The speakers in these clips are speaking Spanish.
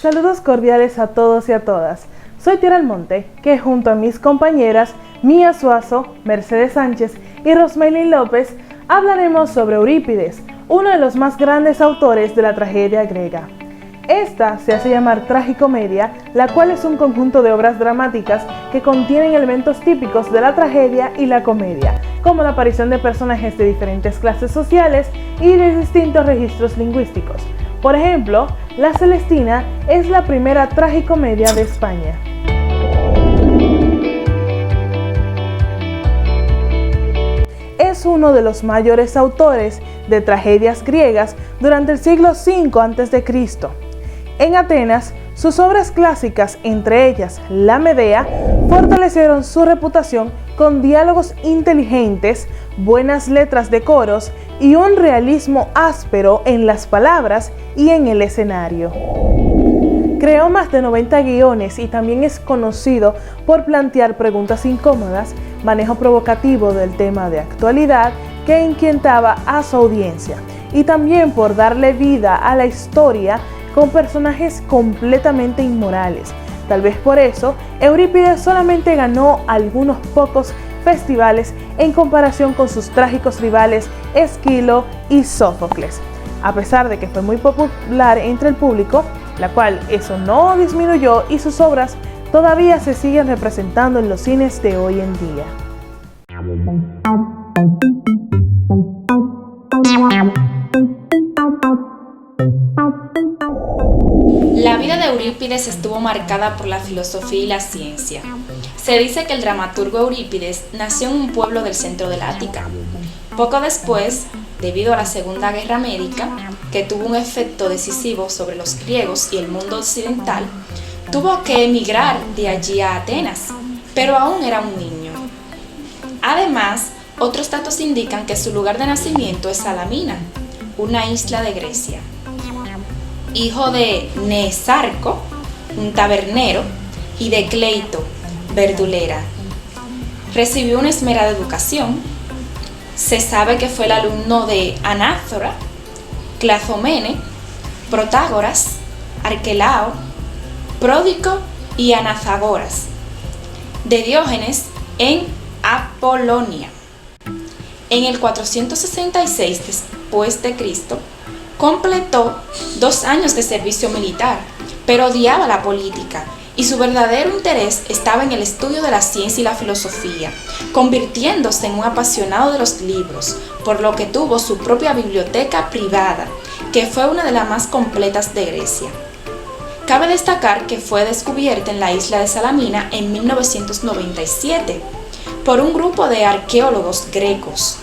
Saludos cordiales a todos y a todas. Soy Tiara Almonte, que junto a mis compañeras Mía Suazo, Mercedes Sánchez y Rosmaylin López hablaremos sobre Eurípides, uno de los más grandes autores de la tragedia griega. Esta se hace llamar tragicomedia, la cual es un conjunto de obras dramáticas que contienen elementos típicos de la tragedia y la comedia, como la aparición de personajes de diferentes clases sociales y de distintos registros lingüísticos. Por ejemplo, La Celestina es la primera tragicomedia de España. Es uno de los mayores autores de tragedias griegas durante el siglo V a.C. En Atenas, sus obras clásicas, entre ellas La Medea, fortalecieron su reputación con diálogos inteligentes, buenas letras de coros y un realismo áspero en las palabras y en el escenario. Creó más de 90 guiones y también es conocido por plantear preguntas incómodas, manejo provocativo del tema de actualidad que inquietaba a su audiencia, y también por darle vida a la historia con personajes completamente inmorales. Tal vez por eso, Eurípides solamente ganó algunos pocos festivales en comparación con sus trágicos rivales Esquilo y Sófocles. A pesar de que fue muy popular entre el público, la cual eso no disminuyó y sus obras todavía se siguen representando en los cines de hoy en día. La vida de Eurípides estuvo marcada por la filosofía y la ciencia. Se dice que el dramaturgo Eurípides nació en un pueblo del centro del Ática. Poco después, debido a la Segunda Guerra Médica, que tuvo un efecto decisivo sobre los griegos y el mundo occidental, tuvo que emigrar de allí a Atenas, pero aún era un niño. Además, otros datos indican que su lugar de nacimiento es Salamina, una isla de Grecia. Hijo de Neesarco, un tabernero, y de Cleito, verdulera. Recibió una esmerada educación. Se sabe que fue el alumno de Anázora, Clazomene, Protágoras, Arquelao, Pródico y Anaxágoras, de Diógenes en Apolonia. En el 466 después de Cristo, completó 2 años de servicio militar, pero odiaba la política y su verdadero interés estaba en el estudio de la ciencia y la filosofía, convirtiéndose en un apasionado de los libros, por lo que tuvo su propia biblioteca privada, que fue una de las más completas de Grecia. Cabe destacar que fue descubierta en la isla de Salamina en 1997 por un grupo de arqueólogos grecos.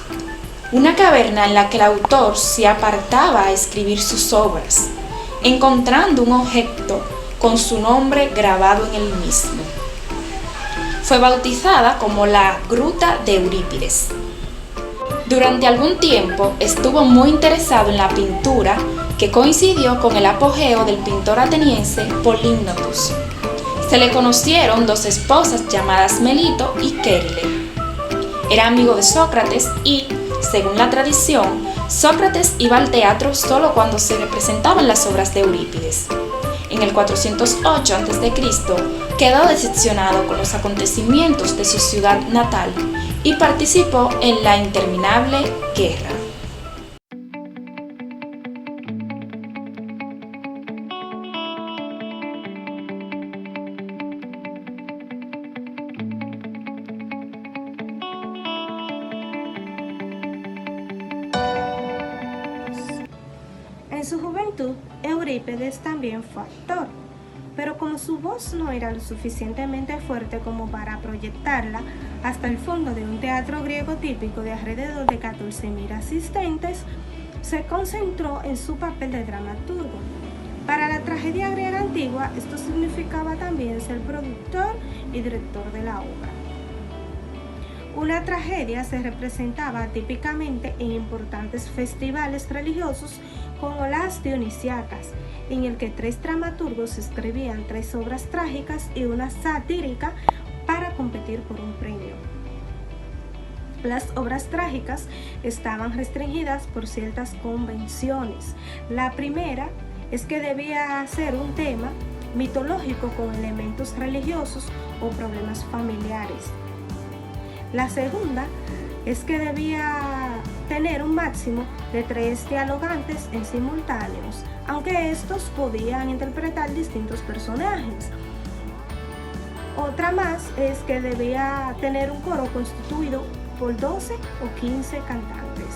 Una caverna en la que el autor se apartaba a escribir sus obras, encontrando un objeto con su nombre grabado en el mismo. Fue bautizada como la Gruta de Eurípides. Durante algún tiempo estuvo muy interesado en la pintura, que coincidió con el apogeo del pintor ateniense Polígnotos. Se le conocieron 2 esposas llamadas Melito y Kérile. Era amigo de Sócrates y, según la tradición, Sócrates iba al teatro solo cuando se representaban las obras de Eurípides. En el 408 a.C. quedó decepcionado con los acontecimientos de su ciudad natal y participó en la interminable guerra. En su juventud, Eurípides también fue actor, pero como su voz no era lo suficientemente fuerte como para proyectarla hasta el fondo de un teatro griego típico de alrededor de 14.000 asistentes, se concentró en su papel de dramaturgo. Para la tragedia griega antigua, esto significaba también ser productor y director de la obra. Una tragedia se representaba típicamente en importantes festivales religiosos como las dionisíacas, en el que 3 dramaturgos escribían 3 obras trágicas y una satírica para competir por un premio. Las obras trágicas estaban restringidas por ciertas convenciones. La primera es que debía ser un tema mitológico con elementos religiosos o problemas familiares. La segunda es que debía tener un máximo de 3 dialogantes en simultáneos, aunque estos podían interpretar distintos personajes. Otra más es que debía tener un coro constituido por 12 o 15 cantantes.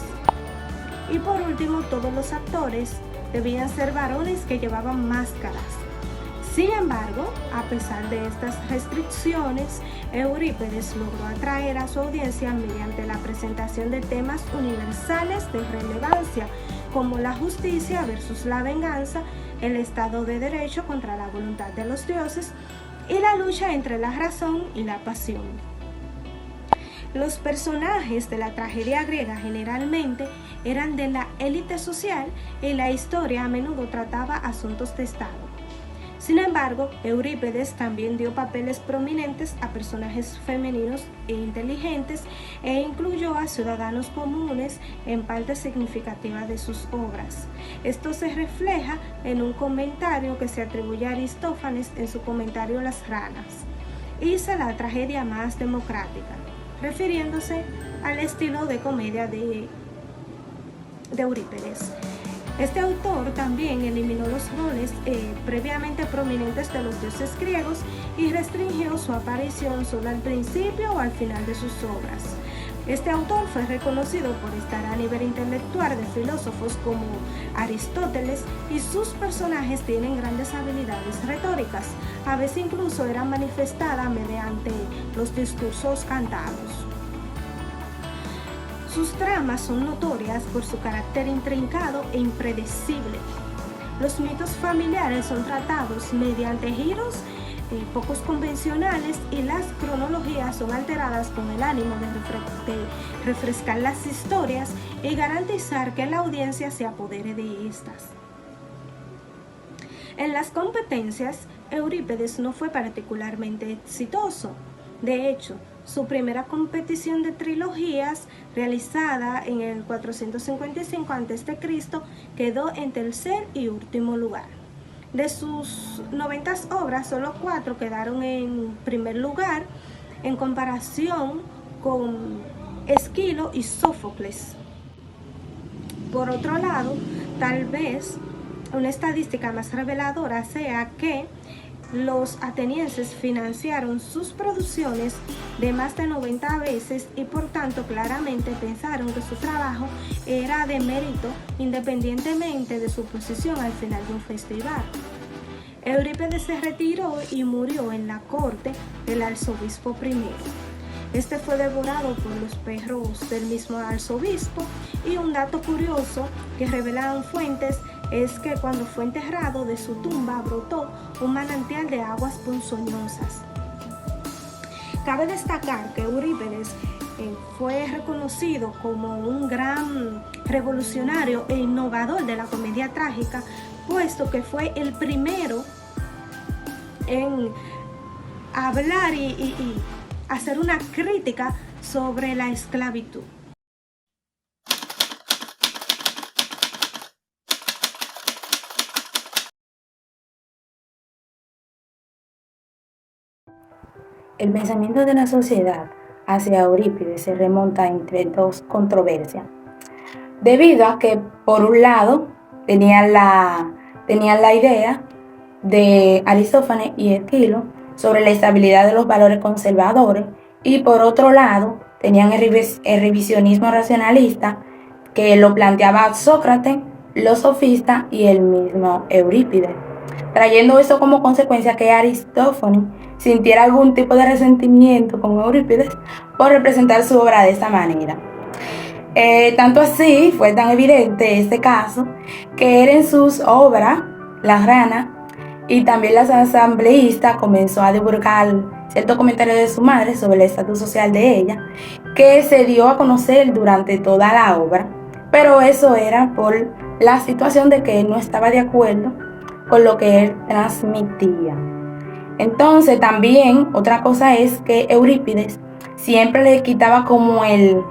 Y por último, todos los actores debían ser varones que llevaban máscaras. Sin embargo, a pesar de estas restricciones, Eurípides logró atraer a su audiencia mediante la presentación de temas universales de relevancia, como la justicia versus la venganza, el Estado de Derecho contra la voluntad de los dioses y la lucha entre la razón y la pasión. Los personajes de la tragedia griega generalmente eran de la élite social y la historia a menudo trataba asuntos de Estado. Sin embargo, Eurípides también dio papeles prominentes a personajes femeninos e inteligentes e incluyó a ciudadanos comunes en parte significativa de sus obras. Esto se refleja en un comentario que se atribuye a Aristófanes en su comentario Las ranas. Hice la tragedia más democrática, refiriéndose al estilo de comedia de Eurípides. Este autor también eliminó los roles previamente prominentes de los dioses griegos y restringió su aparición solo al principio o al final de sus obras. Este autor fue reconocido por estar a nivel intelectual de filósofos como Aristóteles y sus personajes tienen grandes habilidades retóricas, a veces incluso eran manifestadas mediante los discursos cantados. Sus tramas son notorias por su carácter intrincado e impredecible. Los mitos familiares son tratados mediante giros pocos convencionales y las cronologías son alteradas con el ánimo de refrescar las historias y garantizar que la audiencia se apodere de estas. En las competencias, Eurípides no fue particularmente exitoso. De hecho, su primera competición de trilogías, realizada en el 455 a.C., quedó en tercer y último lugar. De sus 90 obras, solo 4 quedaron en primer lugar, en comparación con Esquilo y Sófocles. Por otro lado, tal vez una estadística más reveladora sea que los atenienses financiaron sus producciones de más de 90 veces y por tanto claramente pensaron que su trabajo era de mérito independientemente de su posición al final de un festival. Eurípides se retiró y murió en la corte del arzobispo I. Este fue devorado por los perros del mismo arzobispo y un dato curioso que revelan fuentes es que cuando fue enterrado de su tumba brotó un manantial de aguas ponzoñosas. Cabe destacar que Eurípides fue reconocido como un gran revolucionario e innovador de la comedia trágica, puesto que fue el primero en hablar y hacer una crítica sobre la esclavitud. El pensamiento de la sociedad hacia Eurípides se remonta entre dos controversias, debido a que, por un lado, tenían la idea de Aristófanes y Esquilo sobre la estabilidad de los valores conservadores, y por otro lado, tenían el revisionismo racionalista que lo planteaba Sócrates, los sofistas y el mismo Eurípides, trayendo eso como consecuencia que Aristófanes sintiera algún tipo de resentimiento con Eurípides por representar su obra de esta manera. Tanto así fue tan evidente este caso que él en sus obras, Las ranas, y también las asambleístas, comenzó a divulgar ciertos comentarios de su madre sobre el estatus social de ella, que se dio a conocer durante toda la obra, pero eso era por la situación de que él no estaba de acuerdo con lo que él transmitía. Entonces también otra cosa es que Eurípides siempre le quitaba como el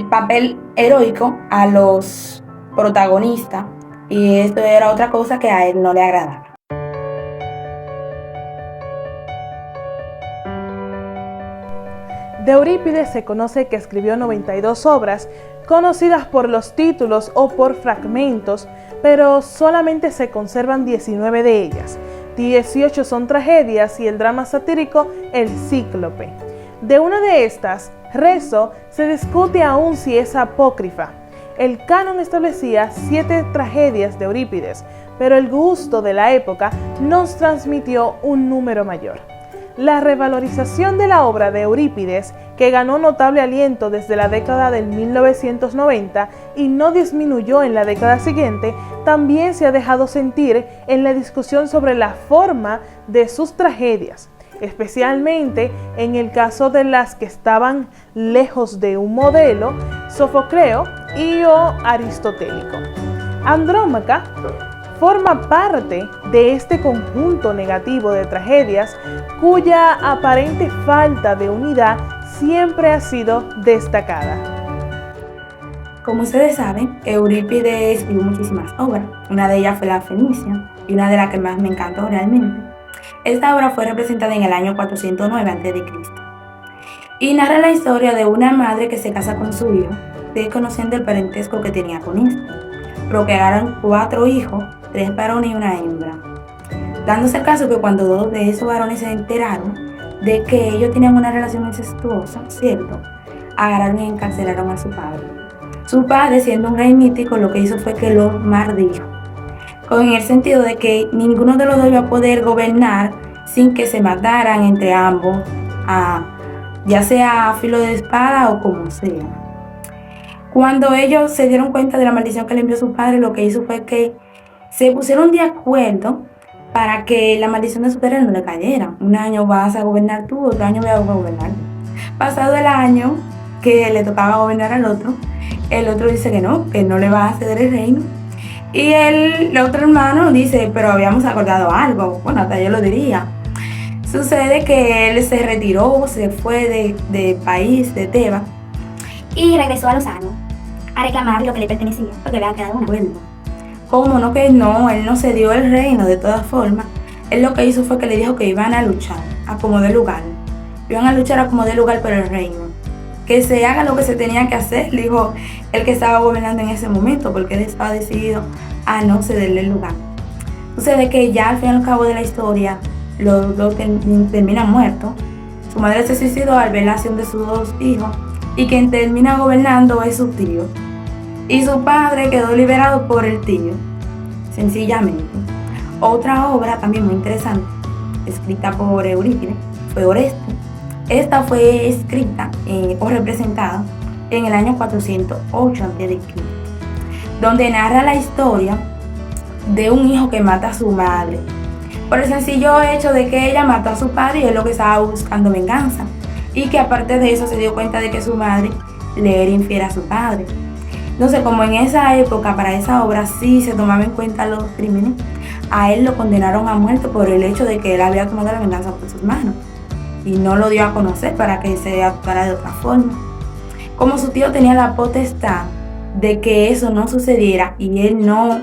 papel heroico a los protagonistas, Y esto era otra cosa que a él no le agradaba. De Eurípides se conoce que escribió 92 obras, conocidas por los títulos o por fragmentos, pero solamente se conservan 19 de ellas. 18 son tragedias y el drama satírico El Cíclope. De una de estas, Rezo, se discute aún si es apócrifa. El canon establecía 7 tragedias de Eurípides, pero el gusto de la época nos transmitió un número mayor. La revalorización de la obra de Eurípides, que ganó notable aliento desde la década del 1990 y no disminuyó en la década siguiente, también se ha dejado sentir en la discusión sobre la forma de sus tragedias, especialmente en el caso de las que estaban lejos de un modelo sofocleo y o aristotélico. Andrómaca forma parte de este conjunto negativo de tragedias cuya aparente falta de unidad siempre ha sido destacada. Como ustedes saben, Eurípides escribió muchísimas obras. Una de ellas fue La Fenicia, y una de las que más me encantó realmente. Esta obra fue representada en el año 409 a.C. y narra la historia de una madre que se casa con su hijo, desconociendo el parentesco que tenía con este. Procrearon 4 hijos, 3 varones y una hembra, dándose el caso que cuando 2 de esos varones se enteraron de que ellos tenían una relación incestuosa, ¿cierto?, agarraron y encarcelaron a su padre. Su padre, siendo un rey mítico, lo que hizo fue que lo maldijo, con el sentido de que ninguno de los dos iba a poder gobernar sin que se mataran entre ambos, ya sea a filo de espada o como sea. Cuando ellos se dieron cuenta de la maldición que le envió su padre, lo que hizo fue que se pusieron de acuerdo para que la maldición de su padre no le cayera. Un año vas a gobernar tú, otro año voy a gobernar. Pasado el año que le tocaba gobernar al otro, el otro dice que no le va a ceder el reino. Y el otro hermano dice, pero habíamos acordado algo, bueno, hasta yo lo diría. Sucede que él se retiró, se fue de país, de Tebas, y regresó a los años a reclamar lo que le pertenecía, porque le había quedado un acuerdo. ¿Cómo no que no? Él no cedió el reino de todas formas. Él lo que hizo fue que le dijo que iban a luchar a como de lugar. Iban a luchar a como de lugar por el reino. Que se haga lo que se tenía que hacer, le dijo el que estaba gobernando en ese momento, porque él estaba decidido a no cederle el lugar. Sucede que ya al fin y al cabo de la historia, los dos terminan muertos. Su madre se suicidó al ver la acción de sus 2 hijos, y quien termina gobernando es su tío. Y su padre quedó liberado por el tío, sencillamente. Otra obra también muy interesante, escrita por Eurípides, fue Oreste. Esta fue escrita o representada en el año 408 a.C., donde narra la historia de un hijo que mata a su madre, por el sencillo hecho de que ella mató a su padre y él lo que estaba buscando venganza, y que aparte de eso se dio cuenta de que su madre le era infiel a su padre. Entonces, como en esa época, para esa obra sí se tomaba en cuenta los crímenes, a él lo condenaron a muerte por el hecho de que él había tomado la venganza por sus manos y no lo dio a conocer para que se actuara de otra forma. Como su tío tenía la potestad de que eso no sucediera y él no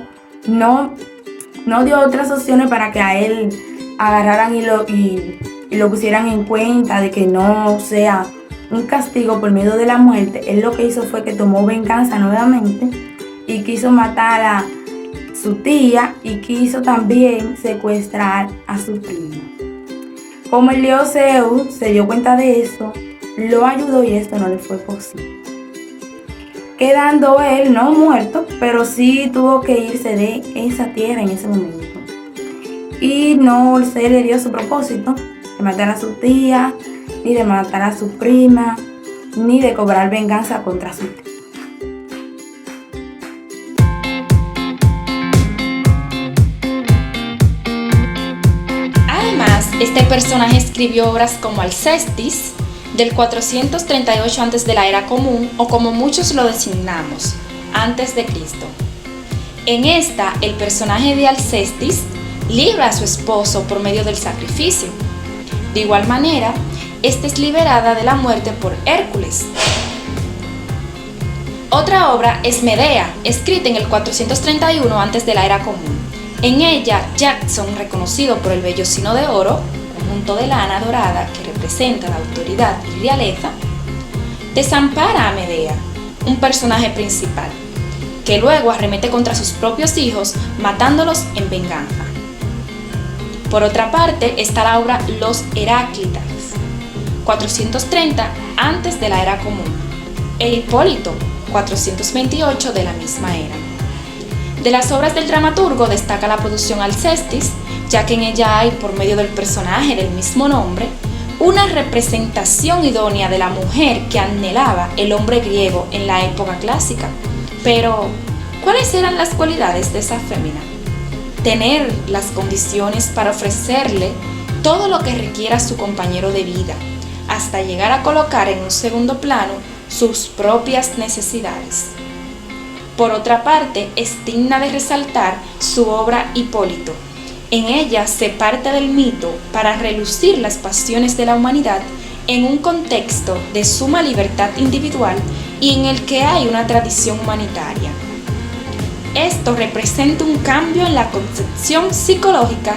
dio otras opciones para que a él agarraran y lo pusieran en cuenta de que no sea un castigo por medio de la muerte, él lo que hizo fue que tomó venganza nuevamente y quiso matar a su tía y quiso también secuestrar a su prima. Como el dios Zeus se dio cuenta de eso, lo ayudó y esto no le fue posible, quedando él no muerto, pero sí tuvo que irse de esa tierra en ese momento. Y no se le dio su propósito de matar a su tía, ni de matar a su prima, ni de cobrar venganza contra su tía. Además, este personaje escribió obras como Alcestis, del 438 antes de la era común, o como muchos lo designamos, antes de Cristo. En esta, el personaje de Alcestis libra a su esposo por medio del sacrificio. De igual manera, esta es liberada de la muerte por Hércules. Otra obra es Medea, escrita en el 431 antes de la era común. En ella, Jackson, reconocido por el vellocino de oro, conjunto de lana dorada que representa la autoridad y realeza, desampara a Medea, un personaje principal, que luego arremete contra sus propios hijos, matándolos en venganza. Por otra parte está la obra Los Heráclitas, 430 antes de la era común, e Hipólito, 428 de la misma era. De las obras del dramaturgo destaca la producción Alcestis, ya que en ella hay, por medio del personaje del mismo nombre, una representación idónea de la mujer que anhelaba el hombre griego en la época clásica. Pero, ¿cuáles eran las cualidades de esa fémina? Tener las condiciones para ofrecerle todo lo que requiera su compañero de vida, hasta llegar a colocar en un segundo plano sus propias necesidades. Por otra parte, es digna de resaltar su obra Hipólito. En ella se parte del mito para relucir las pasiones de la humanidad en un contexto de suma libertad individual y en el que hay una tradición humanitaria. Esto representa un cambio en la concepción psicológica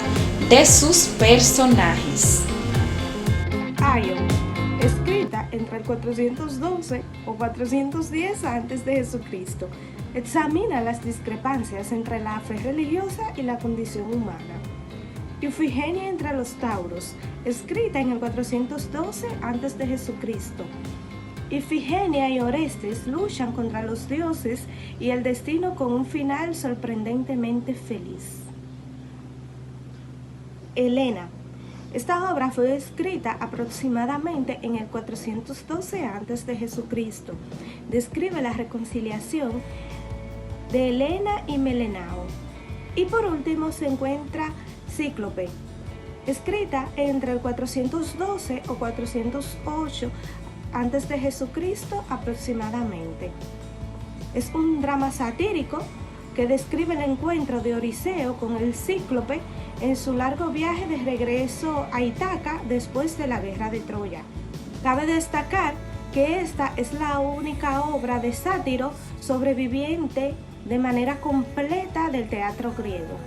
de sus personajes. Ion, escrita entre el 412 o 410 a.C., examina las discrepancias entre la fe religiosa y la condición humana. Ifigenia entre los Tauros, escrita en el 412 a.C. Ifigenia y Orestes luchan contra los dioses y el destino con un final sorprendentemente feliz. Helena. Esta obra fue escrita aproximadamente en el 412 a.C. Describe la reconciliación de Helena y Melenao. Y por último se encuentra Cíclope, escrita entre el 412 o 408 a.C. aproximadamente. Es un drama satírico que describe el encuentro de Odiseo con el Cíclope en su largo viaje de regreso a Ítaca después de la guerra de Troya. Cabe destacar que esta es la única obra de sátiro sobreviviente de manera completa del teatro griego.